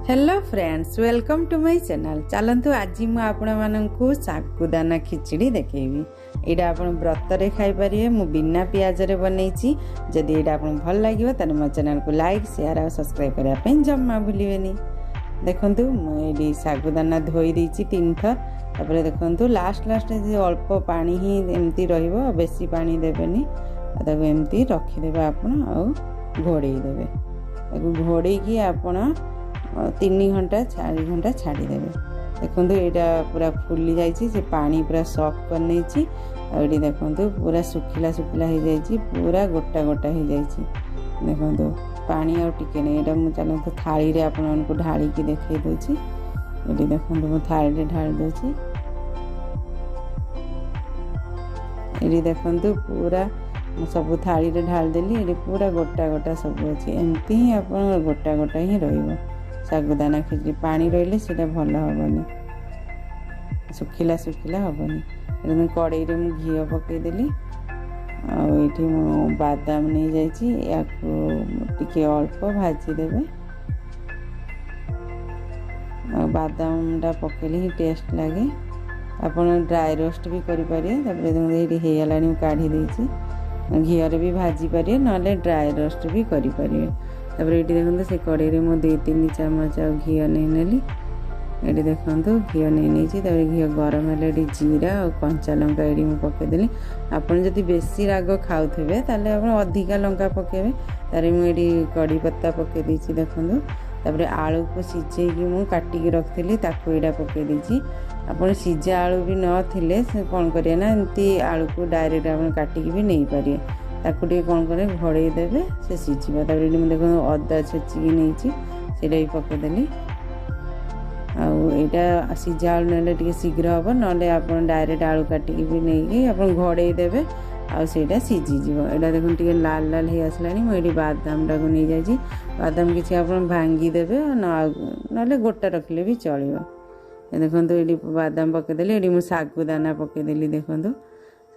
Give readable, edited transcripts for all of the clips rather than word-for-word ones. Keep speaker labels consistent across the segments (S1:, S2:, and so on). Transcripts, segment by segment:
S1: Hello friends, welcome to my channel. चलतु आज मुझे सागुदाना खिचड़ी देखेबी। यहाँ आप व्रत रे खाई पारे, मु बिना पियाज रे बनई। जदि यहाँ आपको भल लगे तो मो चैनल को लाइक शेयर और सब्सक्राइब करने जमा भूलें। देखु मुझे सागुदाना धोई देती 3 थर। तापर देखु लास्ट अल्प पानी ही एमती बेसी पानी देवेनि। एमती रखिदे आप घोड़े देवे। घोड़े की आपण 3 घंटा 4 घंटा छाड़ीदे। देखो यहाँ पूरा फुली जाइए, पानी पूरा सक कर नहीं। ये देखो पूरा सुखिला सुखिला हो जाइए, पूरा गोटा गोटा हो जाइए। देखो पानी आउ टिके नहीं। यहाँ मुझे चलते थाली रे आपको ढालिकी देखे दूसरी। ये देखो मुझे थाली रे ढाली दूसरी। ये देखो पूरा सब थाली रे ढाल देली। ये पूरा गोटा गोटा सब अच्छे। एमती ही आप गोटा गोटा ही रही सागुदाना खिचड़ी। पानी रही से भल हेनी, सुखिला सुखिला हेनी। कड़ई रे मु घी पकईदेली। आठी मु बादाम नहीं जाइए, अल्प भाजीदेवे। बादाम टा पकेले ही टेस्ट लगे। आप ड्राई रोस्ट भी करें। ये काढ़ी देती घीरे भी भाजी पारे, ना ड्राई रोस्ट भी करें। तापर ये देखो से कड़े मु 2-3 चामच घी नहीं नेली। ये देखो घी नहीं घी गरम है जीरा और कंचा लंका ये पकईदेली। आपड़ जदि बेसी राग खाऊे ताले अधिका लंका पकेबे। तार मुझे कड़ी पत्ता पकई देती। देखो तापर आलू को सीझे मु काटिकी रखी यहाँ पकई देती। आप सीझा आलू भी नथिले कौन करें ना, एमती आलू को डायरेक्ट आप काटिकी भी नहीं पारे। ताकू कौन करे घोड़े देवे, से सीझा। देखो अदा छेचिकी नहीं भी पकईदेली। आईटा सीझा आलू ना शीघ्र हम, ना आप डायरेक्ट आलू काटिकी भी नहीं आप घोड़े देवे। आईटा सीझीज। यहाँ देखो टे लाल लाल हो आसला। मुझे बादाम टाक नहीं जाइए। बादाम किसी आप भांगीदेवे, ना गोटा रखिले भी चलो। देखो ये बादाम पकईदेली। ये मुझे सागुदाना पकईदेली। देखो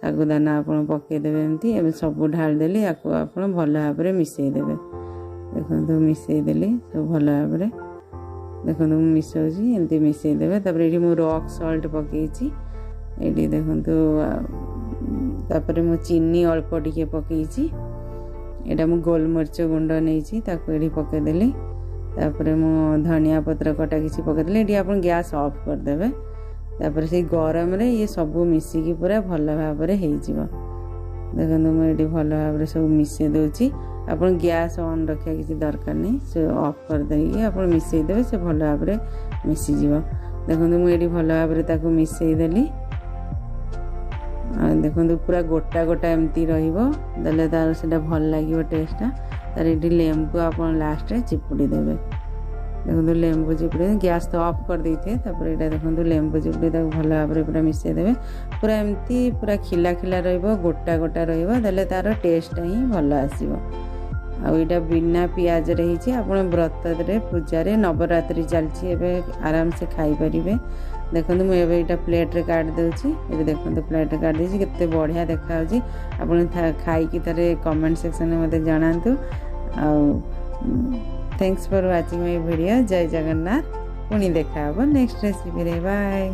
S1: सागुदाना आप पकईदेवे। एमती सब ढालदेली। आपको आप भल भाव में मिसईदेवे। देखो मिसईदेली सब भल भाव में। देखो मिसाऊँगी एमती मिसईदेवे। तापर ये मुझे रॉक सल्ट पकई। ये देखो तापर मु चीनी अल्प टिके पकई। यहाँ मु गोलमरीच गुंड नहीं ये पकईदेली। तापर मु धनिया पत्र कटा किसी पकईदेली। ये आप गैस ऑफ करदे। तापर से गरम रे ये सब मिसिकी पूरा भल भाव में हो। देखो मुझे भल भाव में सब मिसई दूची। आप गैस ऑन रखा किसी दरकार नहीं, से ऑफ करदे आप मिसईदेवे, से भल भाव में मिसीज। देखो मुझे भल भाव में मिसईदेली। देखो पूरा गोटा गोटा एमती रही तार से भल लगे टेस्टा। तार ये लेम्बू आप लास्ट चिपुड़ी देवे। देखो लेम्बू चिपुड़ी गैस तो ऑफ कर देते। ये देखो लेम्बू चिपुड़ी भल भाव में पूरा मिसईदेवे। पूरा एमती पूरा खिला खिला गोटा गोटा रही तार टेस्ट ही भल आसो। आईटा बिना पियाज रही। आप व्रत पूजा नवरात्रि चलती आराम से खाई पारे। देखो मुझे यहाँ प्लेट रे काट दूची। ये देखो प्लेट रे काट दी केते बढ़िया देखा। आप खाई तारे कमेंट सेक्शन में मत जनातु। Thanks for watching my video. जय जगन्नाथ। पुणी देखा नेक्स्ट रेसिपी रे। बाय।